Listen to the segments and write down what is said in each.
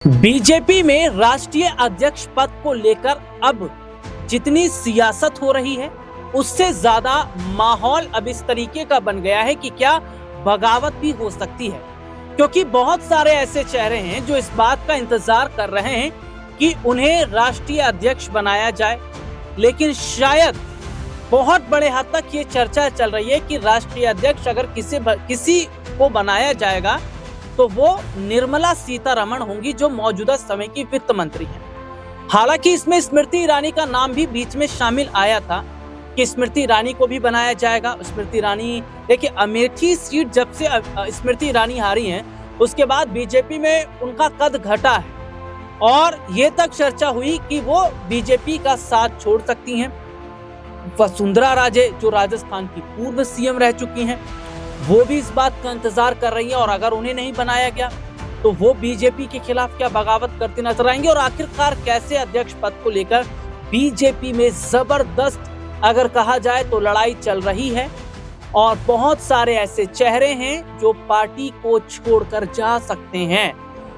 BJP में राष्ट्रीय अध्यक्ष पद को लेकर अब जितनी सियासत हो रही है उससे ज्यादा माहौल अब इस तरीके का बन गया है कि क्या बगावत भी हो सकती है, क्योंकि बहुत सारे ऐसे चेहरे हैं जो इस बात का इंतजार कर रहे हैं कि उन्हें राष्ट्रीय अध्यक्ष बनाया जाए। लेकिन शायद बहुत बड़े हद तक ये चर्चा चल रही है कि राष्ट्रीय अध्यक्ष अगर किसी को बनाया जाएगा तो वो निर्मला सीतारमण होंगी, जो मौजूदा समय की वित्त मंत्री हैं। हालांकि इसमें स्मृति ईरानी का नाम भी बीच में शामिल आया था कि स्मृति ईरानी को भी बनाया जाएगा। स्मृति ईरानी, देखिए, अमेठी सीट जब से स्मृति ईरानी हारी हैं उसके बाद बीजेपी में उनका कद घटा है और ये तक चर्चा हुई कि वो बीजेपी का साथ छोड़ सकती हैं। वसुंधरा राजे, जो राजस्थान की पूर्व सीएम रह चुकी हैं, वो भी इस बात का इंतजार कर रही हैं और अगर उन्हें नहीं बनाया गया तो वो बीजेपी के खिलाफ क्या बगावत करते नजर आएंगे। और आखिरकार कैसे अध्यक्ष पद को लेकर बीजेपी में जबरदस्त, अगर कहा जाए तो, लड़ाई चल रही है और बहुत सारे ऐसे चेहरे हैं जो पार्टी को छोड़कर जा सकते हैं।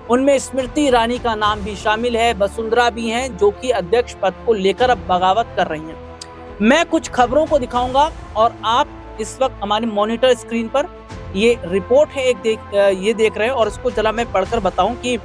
उनमें स्मृति ईरानी का नाम भी शामिल है, वसुंधरा भी हैं जो कि अध्यक्ष पद को लेकर अब बगावत कर रही हैं। मैं कुछ खबरों को दिखाऊंगा और आप इस वक्त हमारे मॉनिटर स्क्रीन पर ये रिपोर्ट है ये देख रहे हैं और इसको जरा मैं पढ़कर बताऊं कि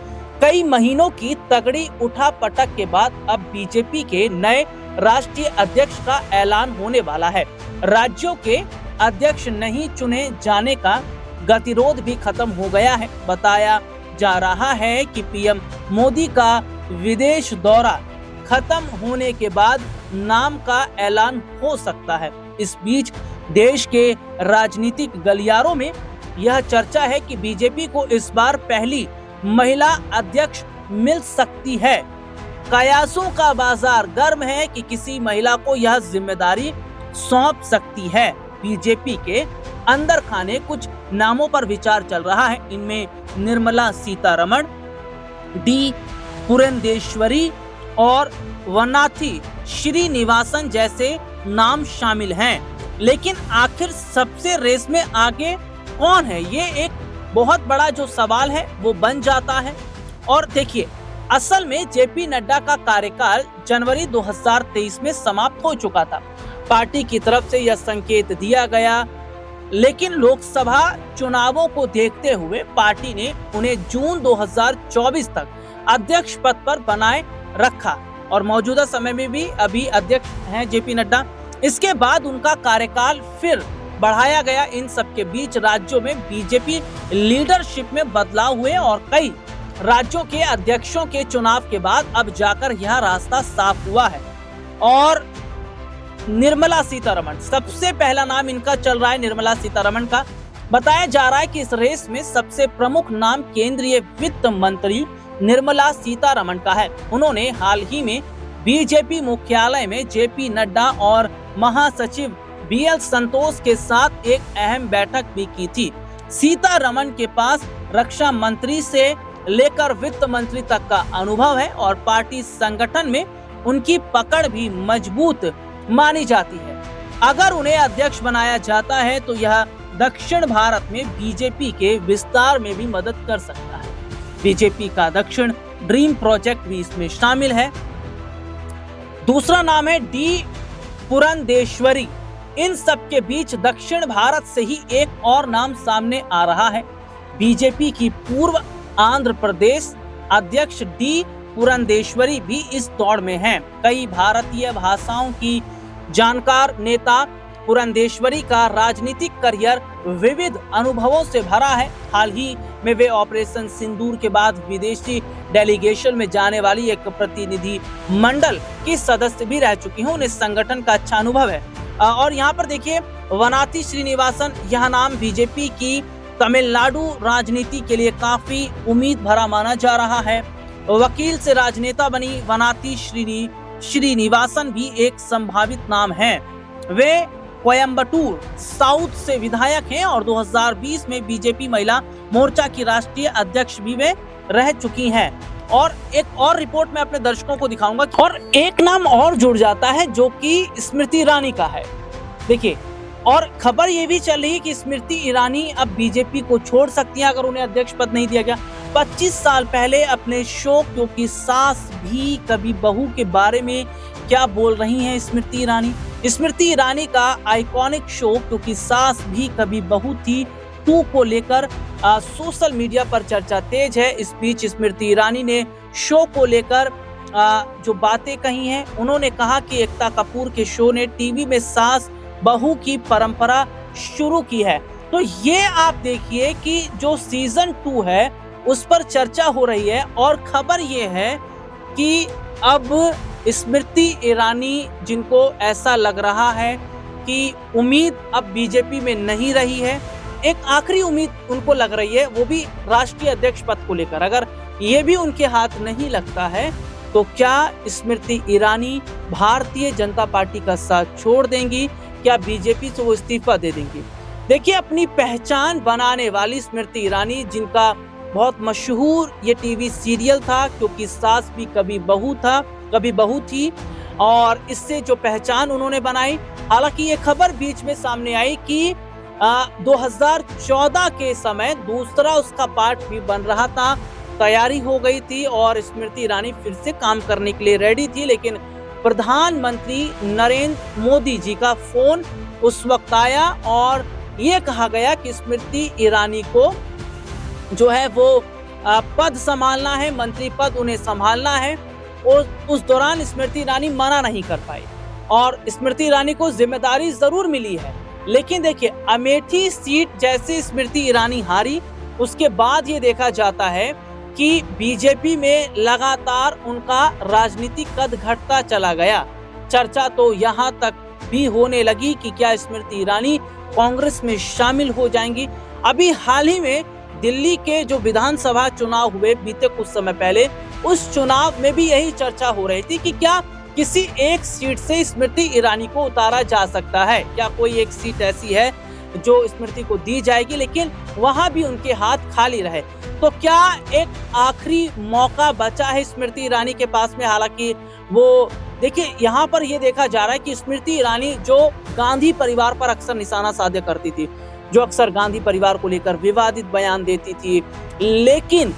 कई महीनों की तगड़ी उठापटक के बाद अब बीजेपी के नए राष्ट्रीय अध्यक्ष का ऐलान होने वाला है। राज्यों के अध्यक्ष नहीं चुने जाने का गतिरोध भी खत्म हो गया है। बताया जा रहा है कि पीएम मोदी का विदेश दौरा खत्म होने के बाद नाम का ऐलान हो सकता है। इस बीच देश के राजनीतिक गलियारों में यह चर्चा है कि बीजेपी को इस बार पहली महिला अध्यक्ष मिल सकती है। कयासों का बाजार गर्म है कि किसी महिला को यह जिम्मेदारी सौंप सकती है। बीजेपी के अंदर खाने कुछ नामों पर विचार चल रहा है। इनमें निर्मला सीतारमण, डी पुरंदेश्वरी और वनाथी श्रीनिवासन जैसे नाम शामिल हैं। लेकिन आखिर सबसे रेस में आगे कौन है, ये एक बहुत बड़ा जो सवाल है वो बन जाता है। और देखिए, असल में जेपी नड्डा का कार्यकाल जनवरी 2023 में समाप्त हो चुका था। पार्टी की तरफ से यह संकेत दिया गया, लेकिन लोकसभा चुनावों को देखते हुए पार्टी ने उन्हें जून 2024 तक अध्यक्ष पद पर बनाए रखा और मौजूदा समय में भी अभी अध्यक्ष हैं जेपी नड्डा। इसके बाद उनका कार्यकाल फिर बढ़ाया गया। इन सबके बीच राज्यों में बीजेपी लीडरशिप में बदलाव हुए और कई राज्यों के अध्यक्षों के चुनाव के बाद अब जाकर यह रास्ता साफ हुआ है। और निर्मला सीतारमण सबसे पहला नाम इनका चल रहा है। निर्मला सीतारमण का बताया जा रहा है कि इस रेस में सबसे प्रमुख नाम केंद्रीय वित्त मंत्री निर्मला सीतारमण का है। उन्होंने हाल ही में बीजेपी मुख्यालय में जेपी नड्डा और महासचिव बीएल संतोष के साथ एक अहम बैठक भी की थी। सीतारमण के पास रक्षा मंत्री से लेकर वित्त मंत्री तक का अनुभव है और पार्टी संगठन में उनकी पकड़ भी मजबूत मानी जाती है। अगर उन्हें अध्यक्ष बनाया जाता है तो यह दक्षिण भारत में बीजेपी के विस्तार में भी मदद कर सकता है। बीजेपी का दक्षिण ड्रीम प्रोजेक्ट भी इसमें शामिल है। दूसरा नाम है डी पुरंदेश्वरी। इन सब के बीच दक्षिण भारत से ही एक और नाम सामने आ रहा है। बीजेपी की पूर्व आंध्र प्रदेश अध्यक्ष डी पुरंदेश्वरी भी इस दौड़ में हैं। कई भारतीय भाषाओं की जानकार नेता पुरंदेश्वरी का राजनीतिक करियर विविध अनुभवों से भरा है। हाल ही में वे ऑपरेशन सिंदूर के बाद विदेशी डेलीगेशन में जाने वाली एक प्रतिनिधि मंडल की सदस्य भी रह चुकी हैं। उन्हें संगठन का अच्छा अनुभव है। और यहाँ पर देखिए, वनाथी श्रीनिवासन, यह नाम बीजेपी की तमिलनाडु राजनीति के लिए काफी उम्मीद भरा माना जा रहा है। वकील से राजनेता बनी वनाथी श्रीनिवासन भी एक संभावित नाम है। वे कोयम्बटूर साउथ से विधायक हैं और 2020 में बीजेपी महिला मोर्चा की राष्ट्रीय अध्यक्ष भी वे रह चुकी हैं। और एक और रिपोर्ट मैं अपने दर्शकों को दिखाऊंगा और एक नाम और जुड़ जाता है जो कि स्मृति ईरानी का है। देखिए, और खबर ये भी चल रही है कि स्मृति ईरानी अब बीजेपी को छोड़ सकती हैं अगर उन्हें अध्यक्ष पद नहीं दिया गया। 25 साल पहले अपने शो क्योंकि सास भी कभी बहू के बारे में क्या बोल रही हैं स्मृति ईरानी। स्मृति ईरानी का आइकॉनिक शो क्योंकि सास भी कभी बहू थी 2 को लेकर सोशल मीडिया पर चर्चा तेज है। इस बीच स्मृति ईरानी ने शो को लेकर जो बातें कही हैं, उन्होंने कहा कि एकता कपूर के शो ने टीवी में सास बहू की परंपरा शुरू की है। तो ये आप देखिए कि जो सीजन 2 है उस पर चर्चा हो रही है और खबर ये है कि अब स्मृति ईरानी, जिनको ऐसा लग रहा है कि उम्मीद अब बीजेपी में नहीं रही है, एक आखिरी उम्मीद उनको लग रही है, वो भी राष्ट्रीय अध्यक्ष पद को लेकर। अगर ये भी उनके हाथ नहीं लगता है तो क्या स्मृति ईरानी भारतीय जनता पार्टी का साथ छोड़ देंगी? क्या बीजेपी से वो इस्तीफा दे देंगी? देखिए, अपनी पहचान बनाने वाली स्मृति ईरानी, जिनका बहुत मशहूर ये टीवी सीरियल था क्योंकि सास भी कभी बहू थी, और इससे जो पहचान उन्होंने बनाई। हालांकि ये खबर बीच में सामने आई कि 2014 के समय दूसरा उसका पार्ट भी बन रहा था, तैयारी हो गई थी और स्मृति ईरानी फिर से काम करने के लिए रेडी थी, लेकिन प्रधानमंत्री नरेंद्र मोदी जी का फोन उस वक्त आया और ये कहा गया कि स्मृति ईरानी को जो है वो पद संभालना है, मंत्री पद उन्हें संभालना है। और उस दौरान स्मृति ईरानी मना नहीं कर पाई और स्मृति ईरानी को जिम्मेदारी जरूर मिली है। लेकिन देखिए, अमेठी सीट जैसे स्मृति ईरानी हारी, उसके बाद ये देखा जाता है कि बीजेपी में लगातार उनका राजनीतिक कद घटता चला गया। चर्चा तो यहाँ तक भी होने लगी कि क्या स्मृति ईरानी कांग्रेस में शामिल हो जाएंगी। अभी हाल ही में दिल्ली के जो विधानसभा चुनाव हुए बीते कुछ समय पहले, उस चुनाव में भी यही चर्चा हो रही थी कि क्या किसी एक सीट से स्मृति ईरानी को उतारा जा सकता है, क्या कोई एक सीट ऐसी है जो स्मृति को दी जाएगी, लेकिन वहां भी उनके हाथ खाली रहे। तो क्या एक आखिरी मौका बचा है स्मृति ईरानी के पास में? हालांकि वो देखिए, यहाँ पर ये देखा जा रहा है कि स्मृति ईरानी जो गांधी परिवार पर अक्सर निशाना साधा करती थी, जो अक्सर गांधी परिवार को लेकर विवादित बयान देती थी, लेकिन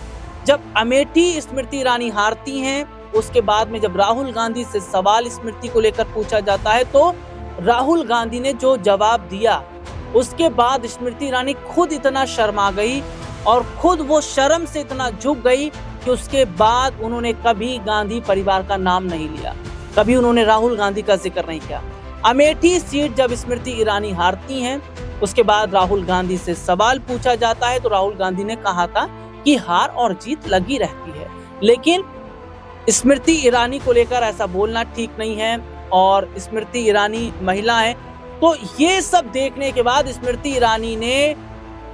जब अमेठी स्मृति ईरानी हारती हैं, उसके बाद में जब राहुल गांधी से सवाल स्मृति को लेकर पूछा जाता है तो राहुल गांधी ने जो जवाब दिया, उसके बाद स्मृति ईरानी खुद इतना शर्मा गई और खुद वो शर्म से इतना झुक गई कि उसके बाद उन्होंने कभी गांधी परिवार का नाम नहीं लिया, कभी उन्होंने राहुल गांधी का जिक्र नहीं किया। अमेठी सीट जब स्मृति ईरानी हारती हैं, उसके बाद राहुल गांधी से सवाल पूछा जाता है तो राहुल गांधी ने कहा था कि हार और जीत लगी रहती है, लेकिन स्मृति ईरानी को लेकर ऐसा बोलना ठीक नहीं है और स्मृति ईरानी महिला है। तो ये सब देखने के बाद स्मृति ईरानी ने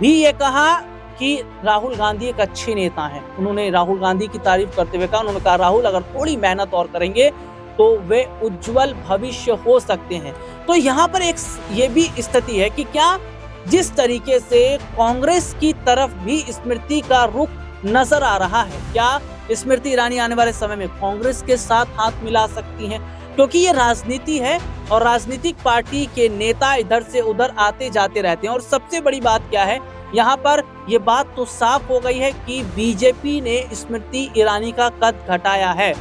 भी ये कहा कि राहुल गांधी एक अच्छे नेता हैं। उन्होंने राहुल गांधी की तारीफ करते हुए कहा, उन्होंने कहा राहुल अगर थोड़ी मेहनत और करेंगे तो वे उज्जवल भविष्य हो सकते हैं। तो यहाँ पर एक ये भी स्थिति है कि क्या जिस तरीके से कांग्रेस की तरफ भी स्मृति का रुख नजर आ रहा है, क्या स्मृति ईरानी आने वाले समय में कांग्रेस के साथ हाथ मिला सकती हैं? क्योंकि ये राजनीति है और राजनीतिक पार्टी के नेता इधर से उधर आते जाते रहते हैं। और सबसे बड़ी बात क्या है, यहाँ पर ये बात तो साफ हो गई है कि बीजेपी ने स्मृति ईरानी का कद घटाया है,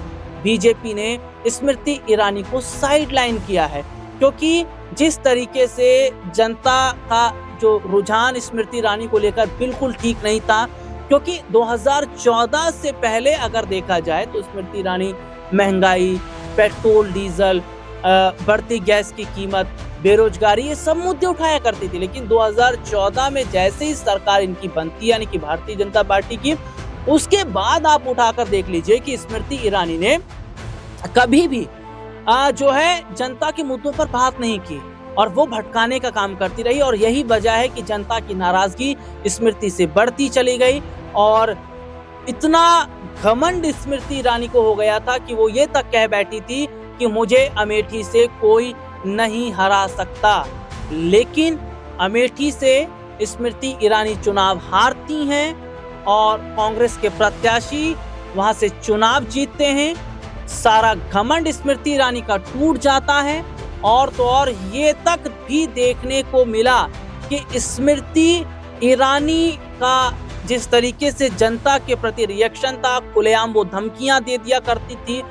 बीजेपी ने स्मृति ईरानी को साइडलाइन किया है, क्योंकि जिस तरीके से जनता का जो रुझान स्मृति ईरानी को लेकर बिल्कुल ठीक नहीं था, क्योंकि 2014 से पहले अगर देखा जाए तो स्मृति ईरानी महंगाई, पेट्रोल डीजल, बढ़ती गैस की कीमत, बेरोजगारी, ये सब मुद्दे उठाया करती थी। लेकिन 2014 में जैसे ही सरकार इनकी बनती यानी कि भारतीय जनता पार्टी की, उसके बाद आप उठाकर देख लीजिए कि स्मृति ईरानी ने कभी भी जो है जनता के मुद्दों पर बात नहीं की और वो भटकाने का काम करती रही। और यही वजह है कि जनता की नाराजगी स्मृति से बढ़ती चली गई और इतना घमंड स्मृति ईरानी को हो गया था कि वो ये तक कह बैठी थी कि मुझे अमेठी से कोई नहीं हरा सकता। लेकिन अमेठी से स्मृति ईरानी चुनाव हारती हैं और कांग्रेस के प्रत्याशी वहां से चुनाव जीतते हैं। सारा घमंड स्मृति ईरानी का टूट जाता है और तो और ये तक भी देखने को मिला कि स्मृति ईरानी का जिस तरीके से जनता के प्रति रिएक्शन था, खुलेआम वो धमकियां दे दिया करती थी।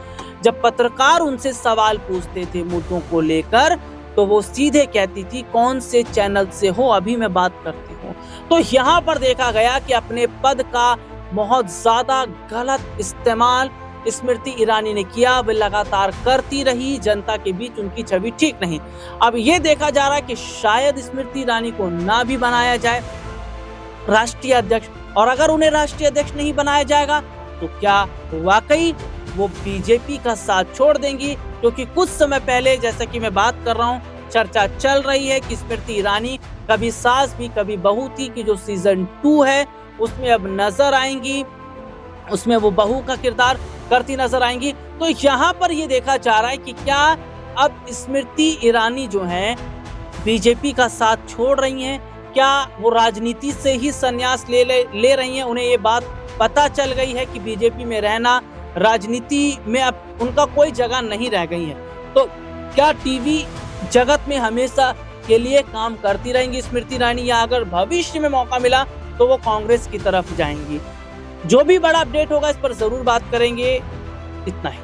जब पत्रकार उनसे सवाल पूछते थे मुद्दों को लेकर, तो वो सीधे कहती थी कौन से चैनल से हो, अभी मैं बात करती हूँ। तो यहाँ पर देखा गया कि अपने पद का बहुत ज्यादा गलत इस्तेमाल स्मृति ईरानी ने किया, वे लगातार करती रही, जनता के बीच उनकी छवि ठीक नहीं। अब ये देखा जा रहा है कि शायद स्मृति ईरानी को ना भी बनाया जाए राष्ट्रीय अध्यक्ष, और अगर उन्हें राष्ट्रीय अध्यक्ष नहीं बनाया जाएगा तो क्या वाकई वो बीजेपी का साथ छोड़ देंगी? क्योंकि कुछ समय पहले, जैसा कि मैं बात कर रहा हूँ, चर्चा चल रही है कि स्मृति ईरानी कभी सास भी कभी बहू थी, कि जो सीजन 2 है उसमें अब नजर आएंगी, उसमें वो बहू का किरदार करती नजर आएंगी। तो यहाँ पर ये देखा जा रहा है कि क्या अब स्मृति ईरानी जो हैं बीजेपी का साथ छोड़ रही हैं, क्या वो राजनीति से ही संन्यास ले रही हैं? उन्हें ये बात पता चल गई है कि बीजेपी में रहना, राजनीति में अब उनका कोई जगह नहीं रह गई है। तो क्या टीवी जगत में हमेशा के लिए काम करती रहेंगी स्मृति ईरानी, या अगर भविष्य में मौका मिला तो वो कांग्रेस की तरफ जाएंगी? जो भी बड़ा अपडेट होगा इस पर जरूर बात करेंगे। इतना ही।